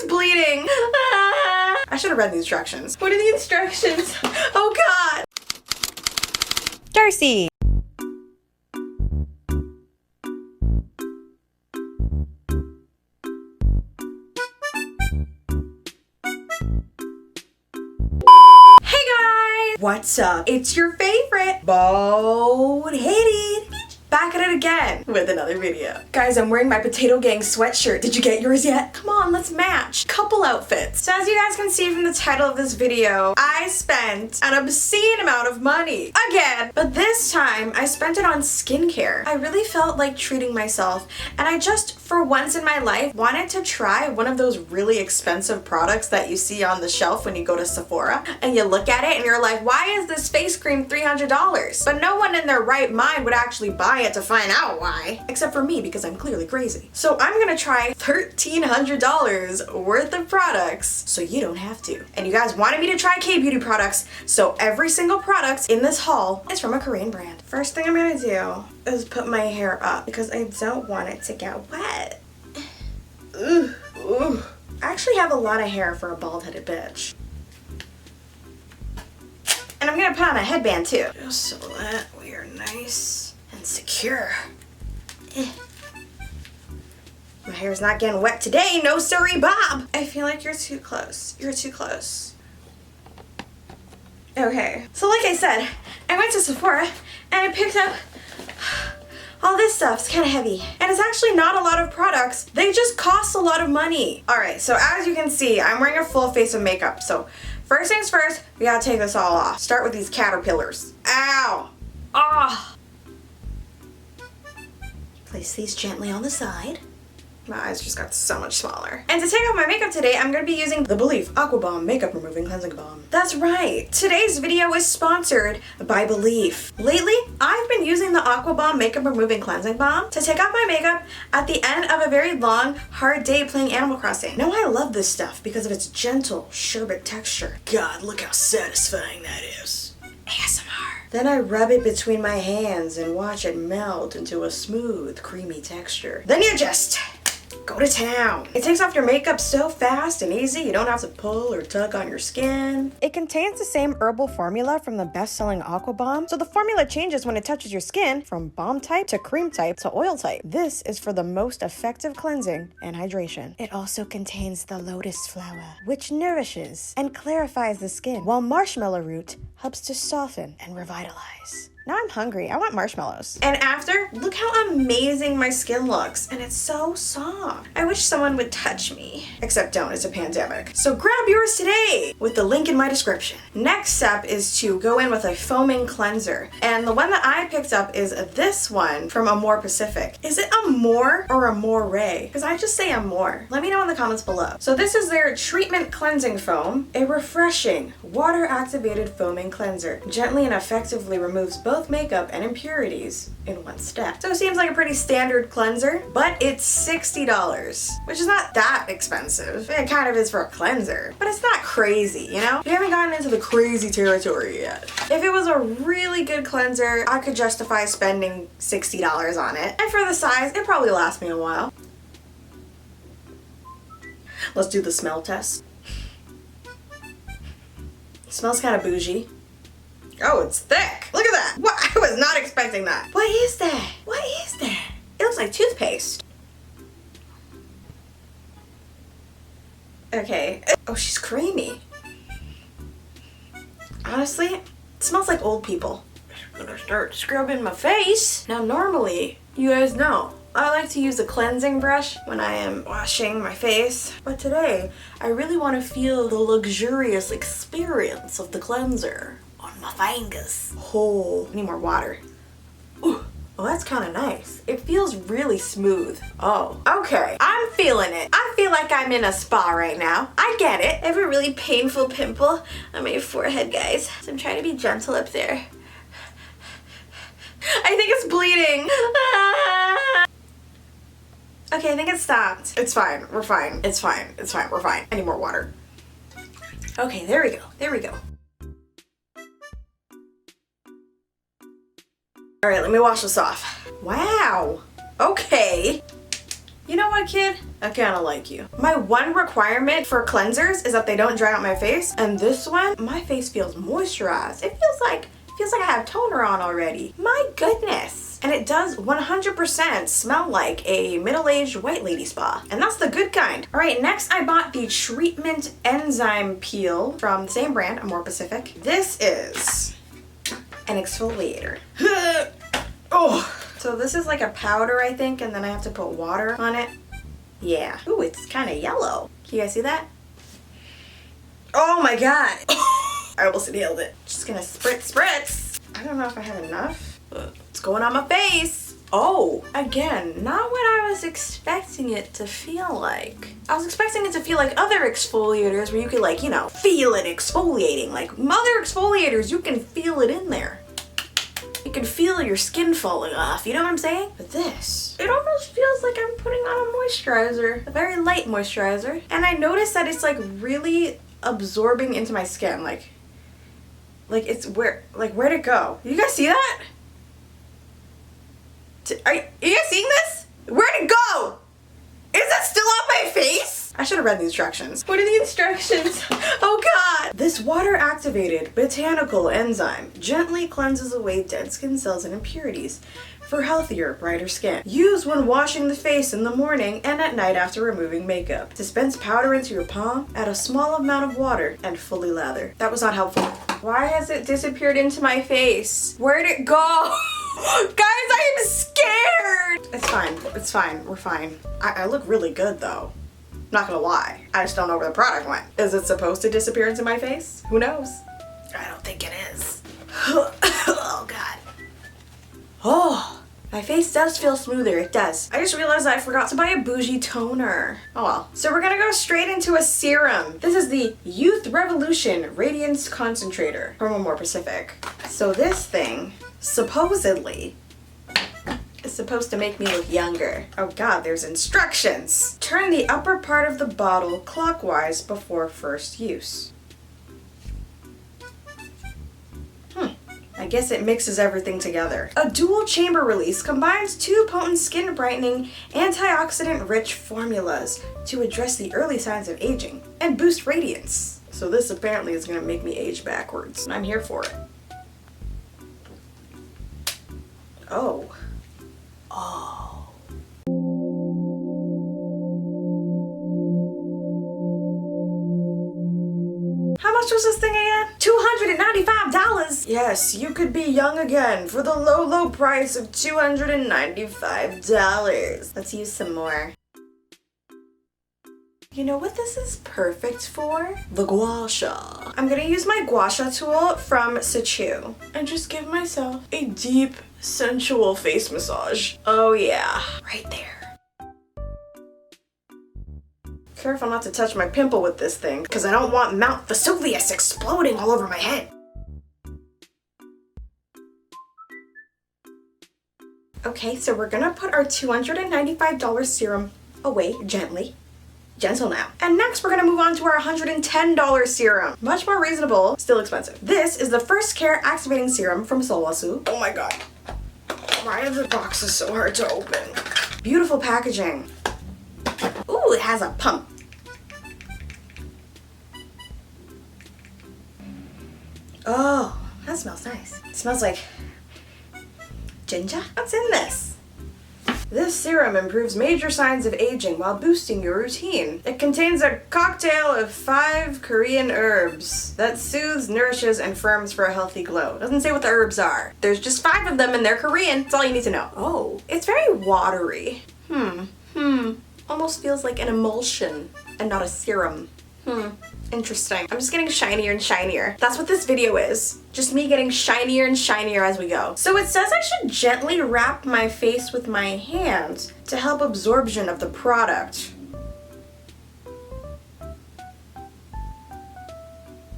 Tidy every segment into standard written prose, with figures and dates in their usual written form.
bleeding. I should have read the instructions. What are the instructions? Oh God. Darcei. Hey guys! What's up? It's your favorite bald-headed back at it again with another video. Guys, I'm wearing my Potato Gang sweatshirt. Did you get yours yet? Come on, let's match. Couple outfits. So as you guys can see from the title of this video, I spent an obscene amount of money. Again. But this time, I spent it on skincare. I really felt like treating myself, and I just, for once in my life, wanted to try one of those really expensive products that you see on the shelf when you go to Sephora, and you look at it and you're like, why is this face cream $300? But no one in their right mind would actually buy it to find out why, except for me, because I'm clearly crazy. So I'm gonna try $1,300 worth of products so you don't have to. And you guys wanted me to try K-beauty products, so every single product in this haul is from a Korean brand. First thing I'm gonna do is put my hair up because I don't want it to get wet. Ooh, ooh. I actually have a lot of hair for a bald-headed bitch. And I'm gonna put on a headband too, just so that we are nice and secure. My hair's not getting wet today, no siree, Bob. I feel like you're too close. You're too close. Okay, so like I said, I went to Sephora and I picked up all this stuff. It's kind of heavy. And it's actually not a lot of products. They just cost a lot of money. All right, so as you can see, I'm wearing a full face of makeup. So first things first, we gotta take this all off. Start with these caterpillars. Ow. Ah. Place these gently on the side. My eyes just got so much smaller. And to take off my makeup today, I'm going to be using the Belief Aqua Bomb Makeup Removing Cleansing Balm. That's right. Today's video is sponsored by Belief. Lately, I've been using the Aqua Bomb Makeup Removing Cleansing Balm to take off my makeup at the end of a very long, hard day playing Animal Crossing. Now, I love this stuff because of its gentle sherbet texture. God, look how satisfying that is. ASMR. Then I rub it between my hands and watch it melt into a smooth, creamy texture. Then you just go to town. It takes off your makeup so fast and easy, you don't have to pull or tug on your skin. It contains the same herbal formula from the best-selling Aqua Bomb, so the formula changes when it touches your skin from balm type to cream type to oil type. This is for the most effective cleansing and hydration. It also contains the lotus flower, which nourishes and clarifies the skin, while marshmallow root helps to soften and revitalize. Now I'm hungry. I want marshmallows. And after, look how amazing my skin looks. And it's so soft. I wish someone would touch me. Except don't, it's a pandemic. So grab yours today with the link in my description. Next step is to go in with a foaming cleanser. And the one that I picked up is this one from Amore Pacific. Is it Amore or Amore? Because I just say Amore. Let me know in the comments below. So this is their treatment cleansing foam. A refreshing, water-activated foaming cleanser. Gently and effectively removes both makeup and impurities in one step. So it seems like a pretty standard cleanser, but it's $60, which is not that expensive. It kind of is for a cleanser, but it's not crazy, you know? We haven't gotten into the crazy territory yet. If it was a really good cleanser, I could justify spending $60 on it. And for the size, it probably lasts me a while. Let's do the smell test. It smells kind of bougie. Oh, it's thick. Look at that. What? I was not expecting that. What is that? What is that? It looks like toothpaste. Okay. Oh, she's creamy. Honestly, it smells like old people. I'm gonna start scrubbing my face. Now, normally, you guys know, I like to use a cleansing brush when I am washing my face. But today, I really want to feel the luxurious experience of the cleanser on my fingers. Oh, I need more water. Ooh. Oh, that's kind of nice. It feels really smooth. Oh, okay. I'm feeling it. I feel like I'm in a spa right now. I get it. I have a really painful pimple on my forehead, guys. So I'm trying to be gentle up there. I think it's bleeding. Okay, I think it stopped. It's fine. We're fine. It's fine. It's fine. We're fine. I need more water. Okay, there we go. There we go. All right, let me wash this off. Wow. Okay. You know what, kid? I kinda like you. My one requirement for cleansers is that they don't dry out my face, and this one, my face feels moisturized. It feels like I have toner on already. My goodness. And it does 100% smell like a middle-aged white lady spa. And that's the good kind. All right, next I bought the Treatment Enzyme Peel from the same brand, More Pacific. This is an exfoliator. Oh. So this is like a powder, I think, and then I have to put water on it. Yeah. Ooh, it's kind of yellow. Can you guys see that? Oh my god. I almost inhaled it. Just gonna spritz. I don't know if I have enough. It's going on my face. Oh, again, not what I was expecting it to feel like. I was expecting it to feel like other exfoliators where you could, like, you know, feel it exfoliating. Like other exfoliators, you can feel it in there. You can feel your skin falling off, you know what I'm saying? But this, it almost feels like I'm putting on a moisturizer, a very light moisturizer. And I noticed that it's like really absorbing into my skin, like it's where'd it go? You guys see that? Are you guys seeing this? Where'd it go? Is it still on my face? I should have read the instructions. What are the instructions? Oh god! This water-activated botanical enzyme gently cleanses away dead skin cells and impurities for healthier, brighter skin. Use when washing the face in the morning and at night after removing makeup. Dispense powder into your palm, add a small amount of water, and fully lather. That was not helpful. Why has it disappeared into my face? Where'd it go? Guys, I am scared! It's fine, we're fine. I look really good though. Not gonna lie, I just don't know where the product went. Is it supposed to disappear into my face? Who knows? I don't think it is. Oh god. Oh, my face does feel smoother, it does. I just realized I forgot to buy a bougie toner. Oh well. So we're gonna go straight into a serum. This is the Youth Revolution Radiance Concentrator from More Pacific. So this thing, supposedly, is supposed to make me look younger. Oh god, there's instructions. Turn the upper part of the bottle clockwise before first use. I guess it mixes everything together. A dual chamber release combines two potent skin brightening, antioxidant-rich formulas to address the early signs of aging and boost radiance. So this apparently is gonna make me age backwards. I'm here for it. Oh. Oh. How much was this thing again? $295. Yes, you could be young again for the low, low price of $295. Let's use some more. You know what this is perfect for? The gua sha. I'm gonna use my gua sha tool from Sichu and just give myself a deep, sensual face massage. Oh yeah, right there. Careful not to touch my pimple with this thing, because I don't want Mount Vesuvius exploding all over my head. Okay, so we're gonna put our $295 serum away gently. Gentle now. And next we're gonna move on to our $110 serum. Much more reasonable, still expensive. This is the First Care Activating Serum from Solwasu. Oh my god. Why are the boxes so hard to open? Beautiful packaging. Ooh, it has a pump. Oh, that smells nice. It smells like ginger. What's in this? This serum improves major signs of aging while boosting your routine. It contains a cocktail of 5 Korean herbs that soothes, nourishes, and firms for a healthy glow. Doesn't say what the herbs are. There's just 5 of them and they're Korean. That's all you need to know. Oh, it's very watery. Almost feels like an emulsion and not a serum. Interesting. I'm just getting shinier and shinier. That's what this video is. Just me getting shinier and shinier as we go. So it says I should gently wrap my face with my hands to help absorption of the product.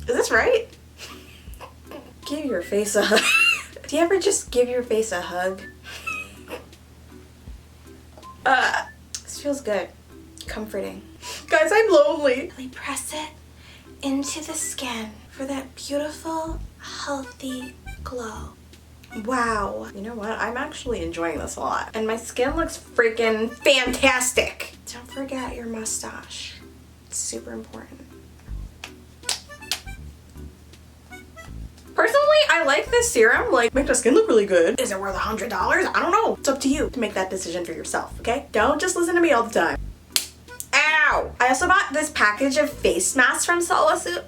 Is this right? Give your face a hug. Do you ever just give your face a hug? This feels good. Comforting. Guys, I'm lonely. Really press it into the skin for that beautiful, healthy glow. Wow. You know what? I'm actually enjoying this a lot. And my skin looks freaking fantastic. Don't forget your mustache. It's super important. Personally, I like this serum. Like, make my skin look really good. Is it worth $100? I don't know. It's up to you to make that decision for yourself, okay? Don't just listen to me all the time. Ow! I also bought this package of face masks from Solasu.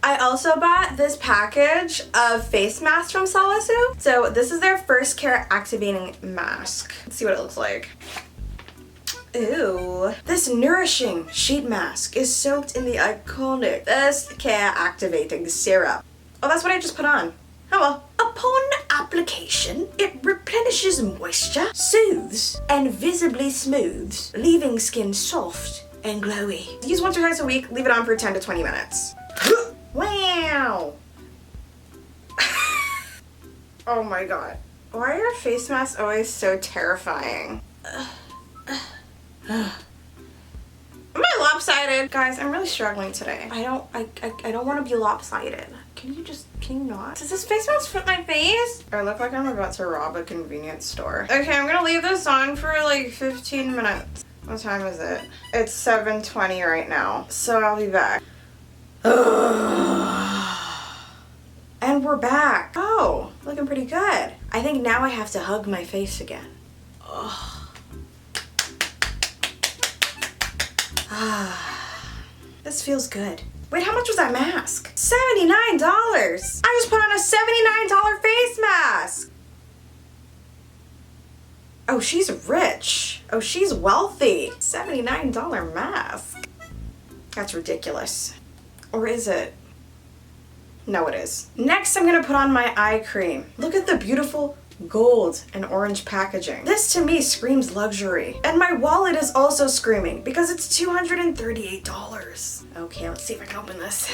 I also bought this package of face masks from Solasu. So this is their first care activating mask. Let's see what it looks like. Ooh. This nourishing sheet mask is soaked in the iconic First Care Activating Serum. Oh, that's what I just put on. Oh well. Upon application, it replenishes moisture, soothes, and visibly smooths, leaving skin soft and glowy. Use once or twice a week, leave it on for 10 to 20 minutes. Wow! Oh my god. Why are face masks always so terrifying? Am I lopsided? Guys, I'm really struggling today. I don't want to be lopsided. Can you not? Does this face mask fit my face? I look like I'm about to rob a convenience store. Okay, I'm gonna leave this on for like 15 minutes. What time is it? It's 7:20 right now, so I'll be back. And we're back. Oh, looking pretty good. I think now I have to hug my face again. This feels good. Wait, how much was that mask? $79! I just put on a $79 face mask! Oh, she's rich. Oh, she's wealthy. $79 mask. That's ridiculous. Or is it? No, it is. Next, I'm gonna put on my eye cream. Look at the beautiful gold and orange packaging. This to me screams luxury. And my wallet is also screaming because it's $238. Okay, let's see if I can open this.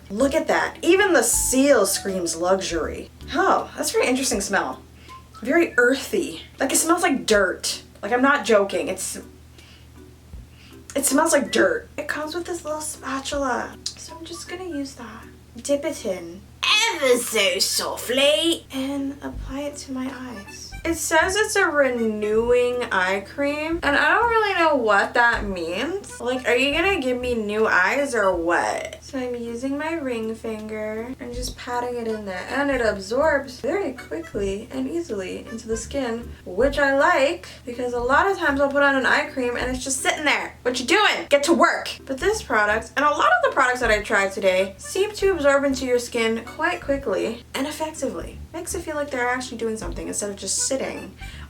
Look at that. Even the seal screams luxury. Oh, that's a very interesting smell. Very earthy. Like it smells like dirt. Like I'm not joking. It smells like dirt. It comes with this little spatula. So I'm just gonna use that. Dip it in ever so softly and apply it to my eyes. It says it's a renewing eye cream and I don't really know what that means. Like, are you gonna give me new eyes or what? So I'm using my ring finger and just patting it in there and it absorbs very quickly and easily into the skin, which I like because a lot of times I'll put on an eye cream and it's just sitting there. What you doing? Get to work. But this product and a lot of the products that I tried today seem to absorb into your skin quite quickly and effectively. Makes it feel like they're actually doing something instead of just sitting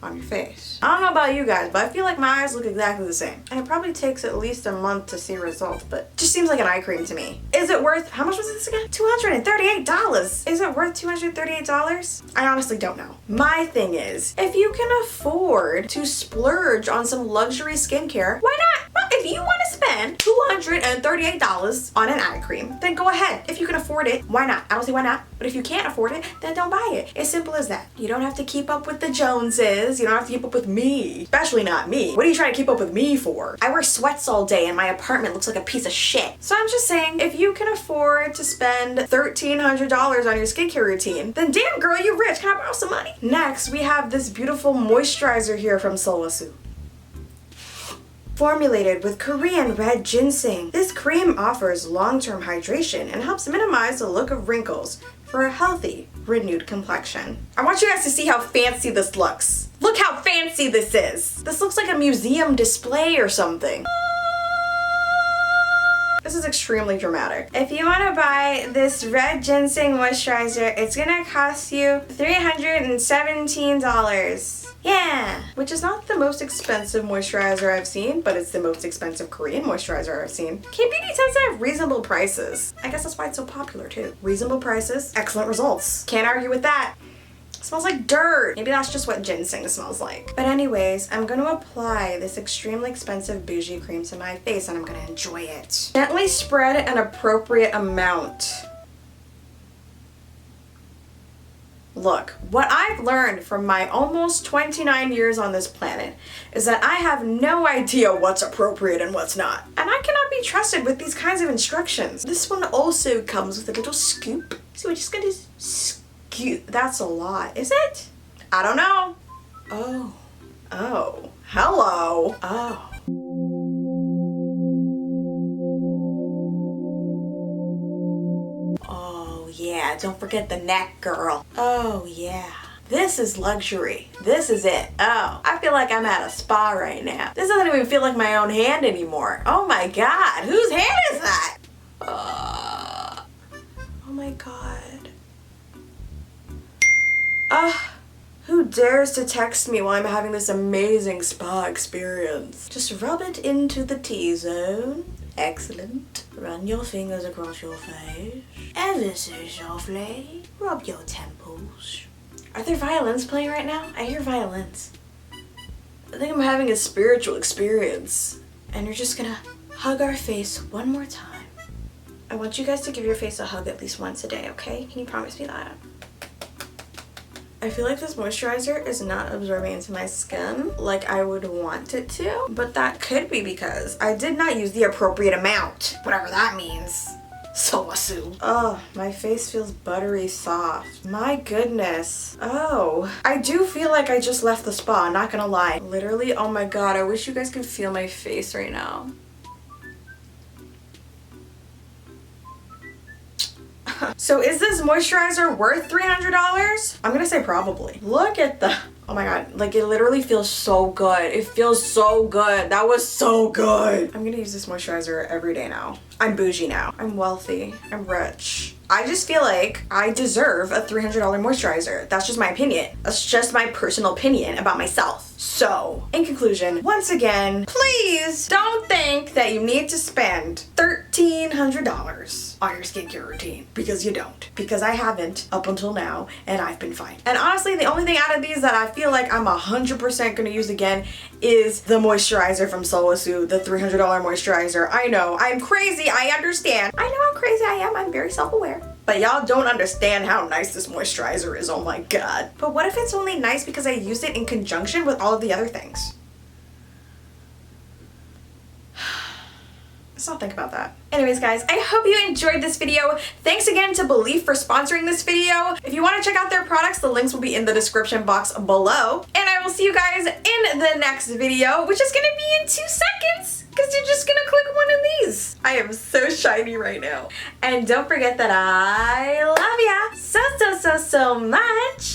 on your face. I don't know about you guys, but I feel like my eyes look exactly the same. And it probably takes at least a month to see results, but it just seems like an eye cream to me. Is it worth, how much was this again? $238. Is it worth $238? I honestly don't know. My thing is, if you can afford to splurge on some luxury skincare, why not? Well, if you want to spend $238 on an eye cream, then go ahead. If you can afford it, why not? I don't say why not, but if you can't afford it, then don't buy it. It's simple as that. You don't have to keep up with the Joneses. You don't have to keep up with me. Especially not me. What are you trying to keep up with me for? I wear sweats all day and my apartment looks like a piece of shit. So I'm just saying, if you can afford to spend $1,300 on your skincare routine, then damn girl, you rich. Can I borrow some money? Next, we have this beautiful moisturizer here from Solasu. Formulated with Korean red ginseng, this cream offers long-term hydration and helps minimize the look of wrinkles for a healthy, renewed complexion. I want you guys to see how fancy this looks. Look how fancy this is. This looks like a museum display or something. This is extremely dramatic. If you want to buy this red ginseng moisturizer, it's gonna cost you $317. Yeah, which is not the most expensive moisturizer I've seen, but it's the most expensive Korean moisturizer I've seen. K-beauty tends to have reasonable prices. I guess that's why it's so popular too. Reasonable prices, excellent results. Can't argue with that. It smells like dirt. Maybe that's just what ginseng smells like. But anyways, I'm gonna apply this extremely expensive bougie cream to my face and I'm gonna enjoy it. Gently spread an appropriate amount. Look, what I've learned from my almost 29 years on this planet is that I have no idea what's appropriate and what's not. And I cannot be trusted with these kinds of instructions. This one also comes with a little scoop. So we're just gonna scoop. That's a lot, is it? I don't know. Oh, hello. Oh yeah, don't forget the neck, girl. Oh yeah. This is luxury. This is it. Oh, I feel like I'm at a spa right now. This doesn't even feel like my own hand anymore. Oh my God, whose hand is that? Oh my God. Who dares to text me while I'm having this amazing spa experience? Just rub it into the T-zone. Excellent. Run your fingers across your face. Ever so softly. Rub your temples. Are there violins playing right now? I hear violins. I think I'm having a spiritual experience. And you're just gonna hug our face one more time. I want you guys to give your face a hug at least once a day, okay? Can you promise me that? I feel like this moisturizer is not absorbing into my skin like I would want it to, but that could be because I did not use the appropriate amount, whatever that means. So assume. Oh, my face feels buttery soft. My goodness. Oh, I do feel like I just left the spa, not gonna lie. Literally, oh my God, I wish you guys could feel my face right now. So is this moisturizer worth $300? I'm gonna say probably. Look at the, oh my God, like it literally feels so good. It feels so good. That was so good. I'm gonna use this moisturizer every day now. I'm bougie now. I'm wealthy. I'm rich. I just feel like I deserve a $300 moisturizer. That's just my opinion. That's just my personal opinion about myself. So, in conclusion, once again, please don't think that you need to spend $1,300 on your skincare routine, because you don't. Because I haven't up until now, and I've been fine. And honestly, the only thing out of these that I feel like I'm 100% gonna use again is the moisturizer from Solosu, the $300 moisturizer. I know, I'm crazy, I understand. I know how crazy I am, I'm very self-aware. But y'all don't understand how nice this moisturizer is, oh my God. But what if it's only nice because I used it in conjunction with all of the other things? Let's not think about that. Anyways, guys, I hope you enjoyed this video. Thanks again to Belief for sponsoring this video. If you want to check out their products, the links will be in the description box below. And I will see you guys in the next video, which is gonna be in 2 seconds, because you're just gonna click one of these. I am so shiny right now. And don't forget that I love ya so much.